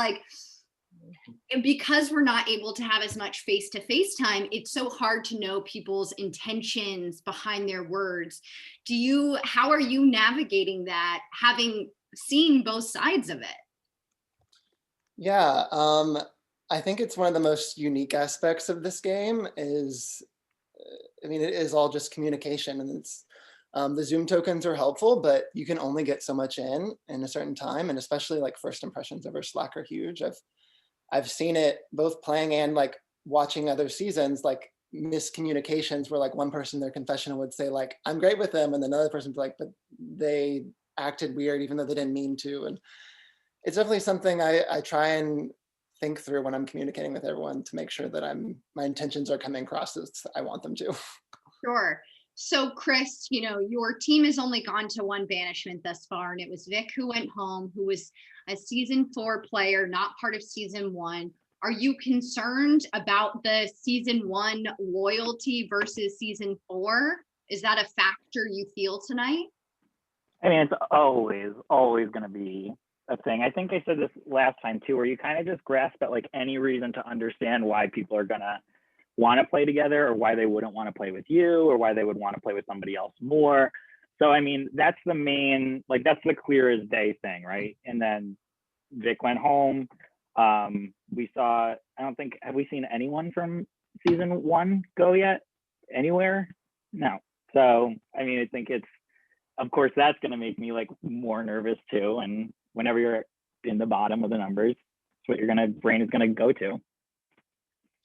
and because we're not able to have as much face-to-face time, it's so hard to know people's intentions behind their words. How are you navigating that, having seen both sides of it? Yeah, I think it's one of the most unique aspects of this game is, it is all just communication, and it's the Zoom tokens are helpful, but you can only get so much in a certain time, and especially first impressions over Slack are huge. I've seen it both playing and watching other seasons, miscommunications where one person, their confessional would say I'm great with them, and then another person would be but they acted weird even though they didn't mean to. And it's definitely something I try and think through when I'm communicating with everyone to make sure that my intentions are coming across as I want them to. Sure. So Chris, your team has only gone to one banishment thus far, and it was Vic who went home, who was a season 4 player, not part of season 1. Are you concerned about the season 1 loyalty versus season 4? Is that a factor you feel tonight? I mean, it's always going to be a thing. I think I said this last time too, where you kind of just grasp at like any reason to understand why people are going to want to play together, or why they wouldn't want to play with you, or why they would want to play with somebody else more. So, I mean, that's the main, like, that's the clear as day thing, right? And then Vic went home. We saw, I don't think, have we seen anyone from season 1 go yet? Anywhere? No. So, I mean, I think it's, of course, that's going to make me like more nervous too. And whenever you're in the bottom of the numbers, it's what your brain is going to go to.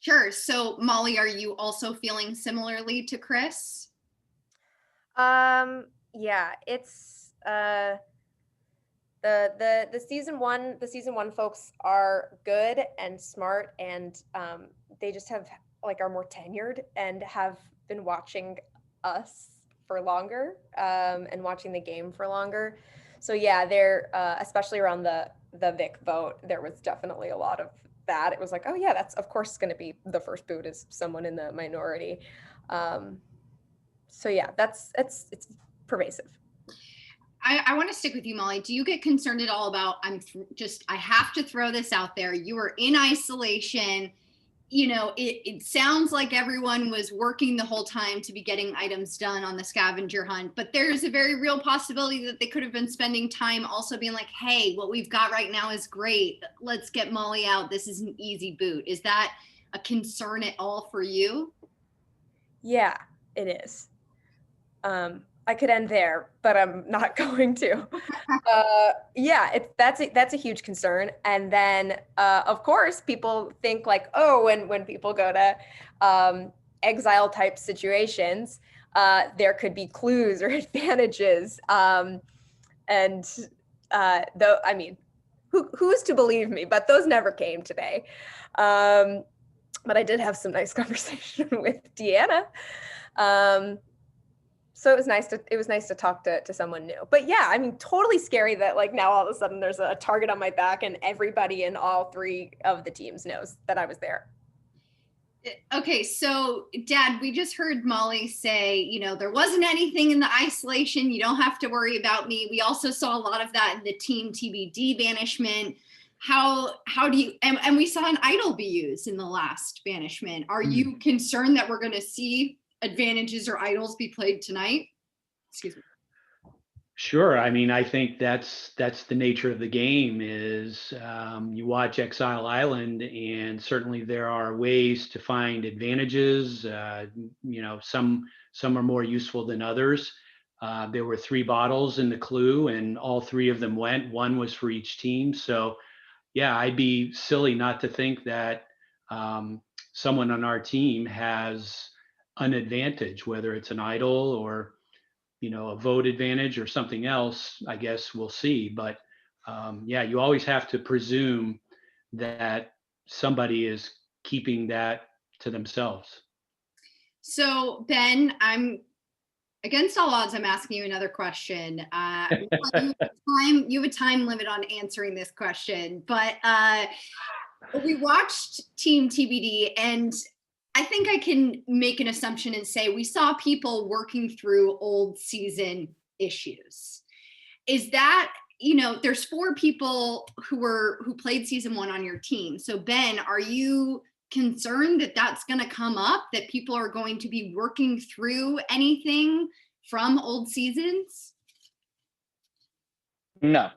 Sure. So Molly, are you also feeling similarly to Chris? Yeah, it's the season one folks are good and smart, and they just have like are more tenured and have been watching us for longer, and watching the game for longer. So yeah, they're especially around the Vic vote, there was definitely a lot of that. It was like, oh yeah, that's of course going to be the first boot is someone in the minority. So yeah, it's pervasive. I want to stick with you, Molly. Do you get concerned at all about, I have to throw this out there. You were in isolation. You know, it sounds like everyone was working the whole time to be getting items done on the scavenger hunt, but there's a very real possibility that they could have been spending time also being like, hey, what we've got right now is great. Let's get Molly out. This is an easy boot. Is that a concern at all for you? Yeah, it is. I could end there, but I'm not going to. Yeah, that's a huge concern. And then, of course, people think like, oh, when people go to exile type situations, there could be clues or advantages. Though, I mean, who's to believe me? But those never came today. But I did have some nice conversation with Deanna. So it was nice to talk to someone new. But yeah, I mean, totally scary that like now all of a sudden there's a target on my back and everybody in all 3 of the teams knows that I was there. Okay, so Dad, we just heard Molly say, you know, there wasn't anything in the isolation. You don't have to worry about me. We also saw a lot of that in the team TBD banishment. How do you, and we saw an idol be used in the last banishment. Are you concerned that we're going to see advantages or idols be played tonight? Excuse me. Sure. I mean, I think that's the nature of the game is you watch Exile Island, and certainly there are ways to find advantages. You know, some are more useful than others. There were 3 bottles in the clue, and all 3 of them went. 1 was for each team. So, yeah, I'd be silly not to think that someone on our team has an advantage, whether it's an idol or, you know, a vote advantage or something else. I guess we'll see. But yeah, you always have to presume that somebody is keeping that to themselves. So Ben, I'm against all odds, I'm asking you another question. You have a time limit on answering this question, but we watched Team TBD, and I think I can make an assumption and say we saw people working through old season issues. Is that, you know, there's 4 people who played season 1 on your team. So Ben, are you concerned that that's going to come up, that people are going to be working through anything from old seasons? No.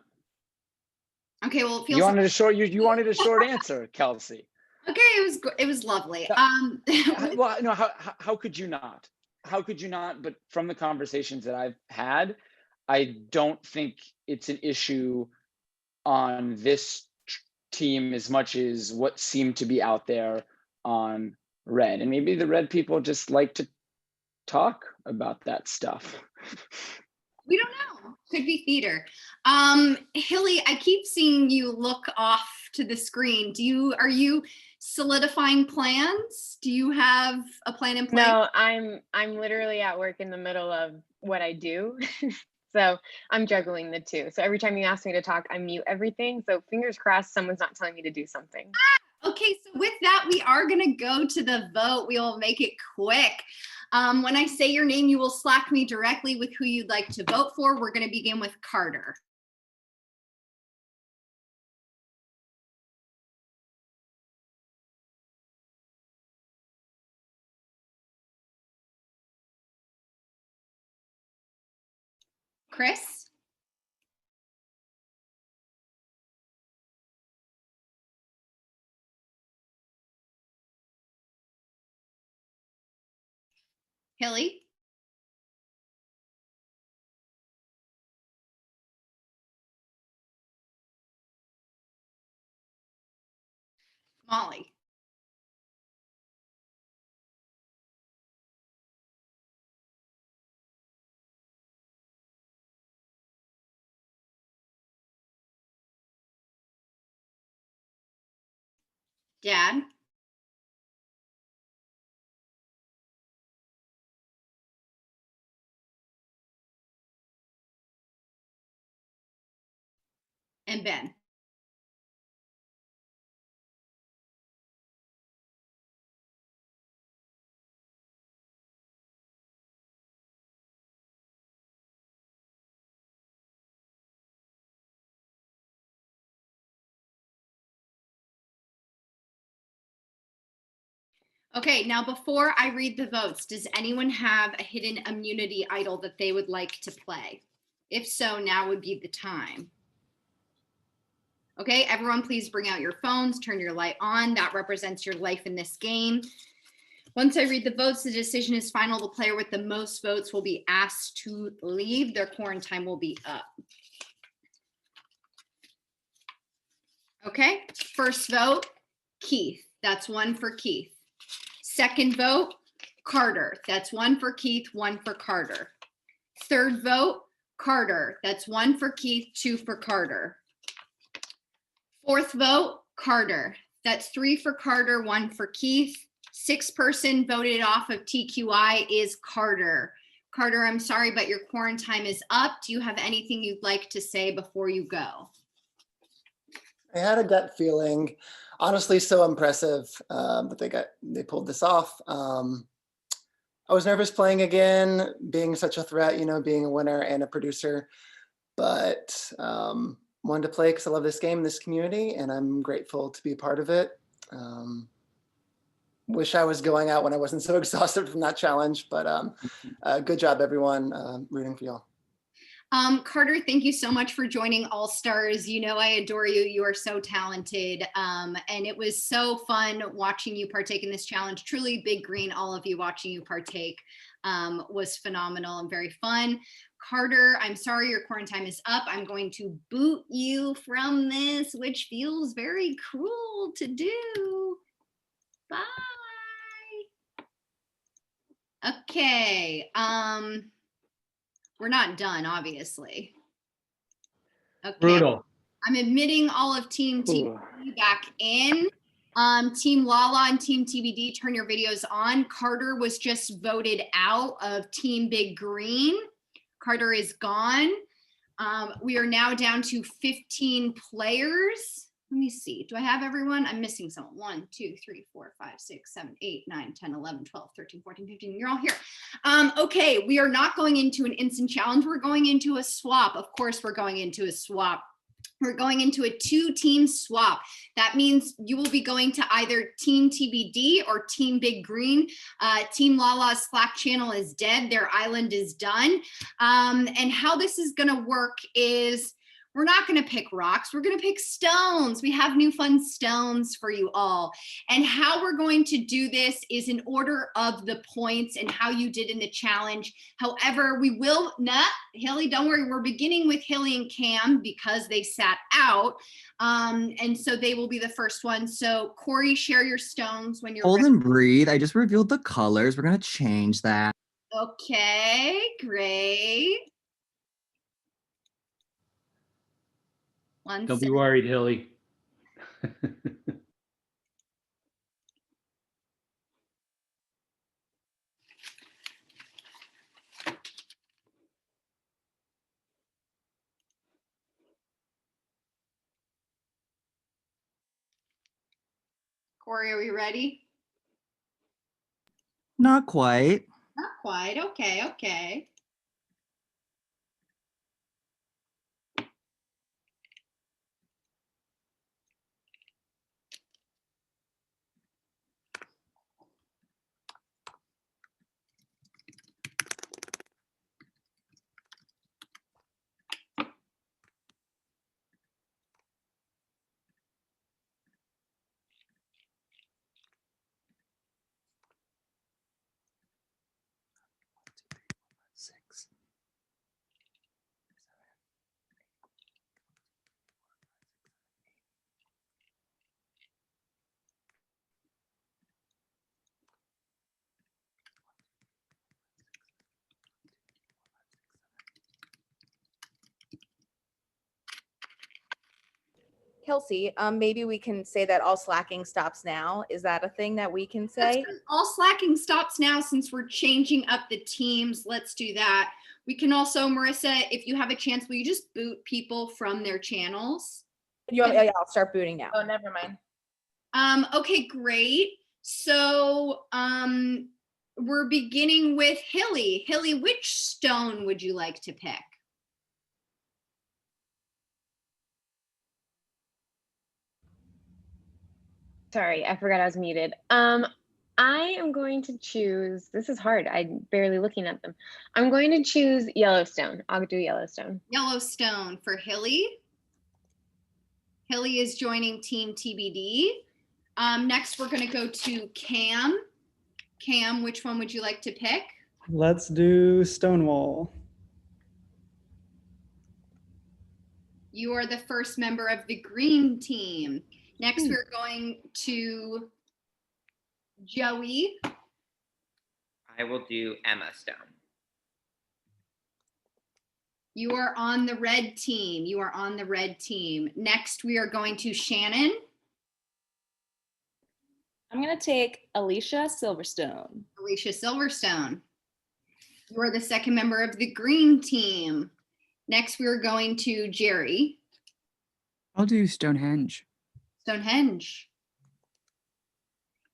Okay, well, it feels you wanted a short answer, Kelsey. Okay, it was lovely. Well, no, how could you not? How could you not? But from the conversations that I've had, I don't think it's an issue on this team as much as what seemed to be out there on Red. And maybe the Red people just like to talk about that stuff. We don't know. Could be theater. Hilly, I keep seeing you look off to the screen. Are you solidifying plans? Do you have a plan in place? No, I'm literally at work in the middle of what I do. So I'm juggling the 2. So every time you ask me to talk, I mute everything. So fingers crossed someone's not telling me to do something. Okay, so with that, we are going to go to the vote. We will make it quick. When I say your name, you will Slack me directly with who you'd like to vote for. We're going to begin with Carter. Chris? Hilly? Molly? Dad? And Ben? Okay, now before I read the votes, does anyone have a hidden immunity idol that they would like to play? If so, now would be the time. Okay, everyone please bring out your phones, turn your light on. That represents your life in this game. Once I read the votes, the decision is final. The player with the most votes will be asked to leave. Their quarantine will be up. Okay, first vote, Keith. That's one for Keith. Second vote, Carter. That's one for Keith, one for Carter. Third vote, Carter. That's one for Keith, two for Carter. Fourth vote, Carter. That's three for Carter, one for Keith. Sixth person voted off of TQI is Carter. Carter, I'm sorry, but your quarantine is up. Do you have anything you'd like to say before you go? I had a gut feeling, honestly, so impressive that they pulled this off. I was nervous playing again, being such a threat, you know, being a winner and a producer, but wanted to play because I love this game, this community, and I'm grateful to be a part of it. Wish I was going out when I wasn't so exhausted from that challenge, but good job, everyone. Rooting for y'all. Carter, thank you so much for joining All Stars. You know I adore you. You are so talented. And it was so fun watching you partake in this challenge. Truly, Big Green, all of you watching you partake was phenomenal and very fun. Carter, I'm sorry your quarantine is up. I'm going to boot you from this, which feels very cruel to do. Bye. Okay. We're not done, obviously. Okay. Brutal. I'm admitting all of Team TBD back in. Team Lala and Team TBD, turn your videos on. Carter was just voted out of Team Big Green. Carter is gone. We are now down to 15 players. Let me see. Do I have everyone? I'm missing someone. 1, 2, 3, 4, 5, 6, 7, 8, 9, 10, 11, 12, 13, 14, 15. You're all here. Okay, we are not going into an instant challenge. We're going into a swap. Of course, we're going into a swap. We're going into a 2-team swap. That means you will be going to either Team TBD or Team Big Green. Team Lala's Slack channel is dead. Their island is done. And how this is going to work is we're not going to pick rocks. We're going to pick stones. We have new fun stones for you all. And how we're going to do this is in order of the points and how you did in the challenge. However, we will not, Hilly, don't worry. We're beginning with Hilly and Cam because they sat out. And so they will be the first one. So Corey, share your stones when you're Hold ready. and breathe. I just revealed the colors. We're going to change that. Okay, great. Don't be worried, Hilly. Corey, are we ready? Not quite. Not quite. Okay, okay. Kelsey, maybe we can say that all slacking stops now. Is that a thing that we can say? All slacking stops now since we're changing up the teams. Let's do that. We can also, Marissa, if you have a chance, will you just boot people from their channels? Yeah, I'll start booting now. Oh, never mind. Okay, great. So we're beginning with Hilly. Hilly, which stone would you like to pick? Sorry, I forgot I was muted. I am going to choose, this is hard, I'm barely looking at them. I'm going to choose Yellowstone. I'll do Yellowstone. Yellowstone for Hilly. Hilly is joining Team TBD. Next, we're going to go to Cam. Cam, which one would you like to pick? Let's do Stonewall. You are the first member of the green team. Next, we're going to Joey. I will do Emma Stone. You are on the red team. You are on the red team. Next, we are going to Shannon. I'm going to take Alicia Silverstone. Alicia Silverstone. You are the second member of the green team. Next, we're going to Jerry. I'll do Stonehenge. Stonehenge.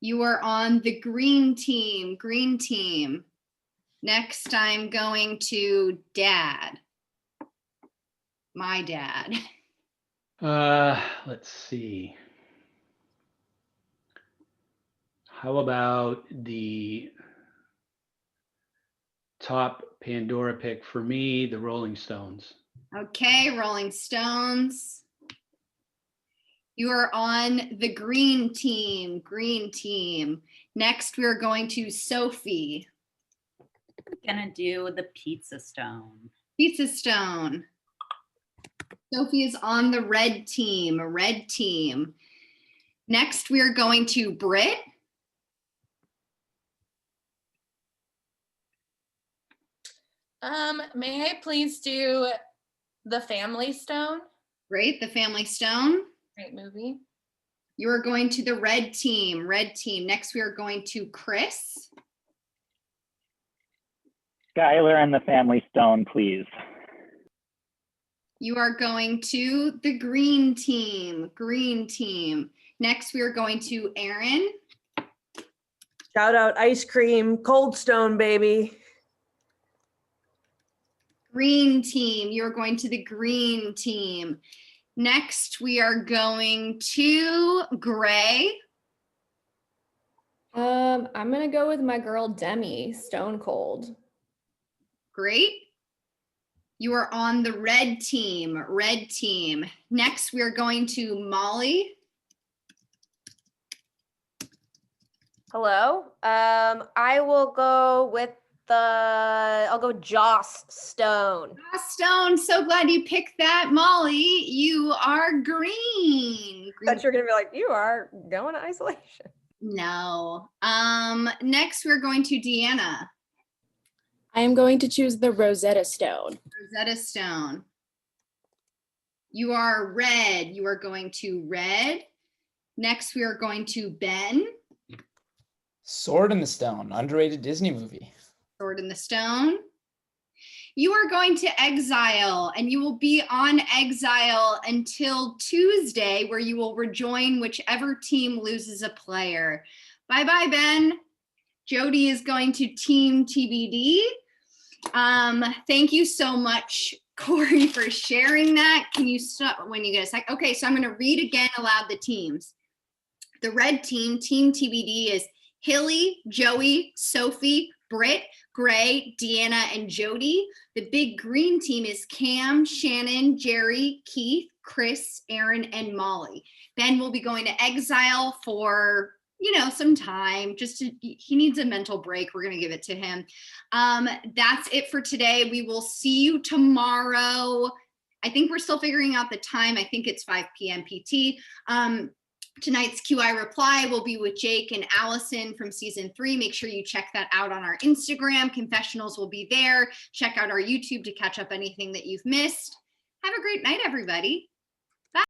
You are on the green team. Green team. Next, I'm going to Dad. My dad. Let's see. How about the top Pandora pick for me, the Rolling Stones? Okay, Rolling Stones. You are on the green team. Green team. Next, we are going to Sophie. Gonna do the Pizza Stone. Pizza Stone. Sophie is on the red team. Red team. Next, we are going to Britt. May I please do The Family Stone? Great, the Family Stone. Great movie. You are going to the red team. Red team. Next, we are going to Chris. Skylar and the Family Stone, please. You are going to the green team. Green team. Next, we are going to Aaron. Shout out ice cream, Cold Stone, baby. Green team. You're going to the green team. Next, we are going to Gray. I'm gonna go with my girl Demi, Stone Cold. Great. You are on the red team. Red team. Next, we are going to Molly. Hello. I will go with I'll go Joss Stone. Joss Stone, so glad you picked that. Molly, you are green. Thought you were gonna be like, you are going to isolation. No. Next we're going to Deanna. I am going to choose the Rosetta Stone. Rosetta Stone. You are red. You are going to red. Next we are going to Ben. Sword in the Stone, underrated Disney movie. Sword in the Stone. you are going to exile, and you will be on exile until Tuesday, where you will rejoin whichever team loses a player. Bye-bye, Ben. Jody is going to Team TBD. Thank you so much, Corey, for sharing that. Can you stop when you get a sec? Okay, so I'm going to read again aloud the teams. The red team, Team TBD, is Hilly, Joey, Sophie, Britt, Gray, Deanna, and Jody. The big green team is Cam, Shannon, Jerry, Keith, Chris, Aaron, and Molly. Ben will be going to exile for, some time. He needs a mental break. We're going to give it to him. That's it for today. We will see you tomorrow. I think we're still figuring out the time. I think it's 5 p.m. PT. Tonight's QI Reply will be with Jake and Allison from season 3. Make sure you check that out on our Instagram. Confessionals will be there. Check out our YouTube to catch up anything that you've missed. Have a great night, everybody.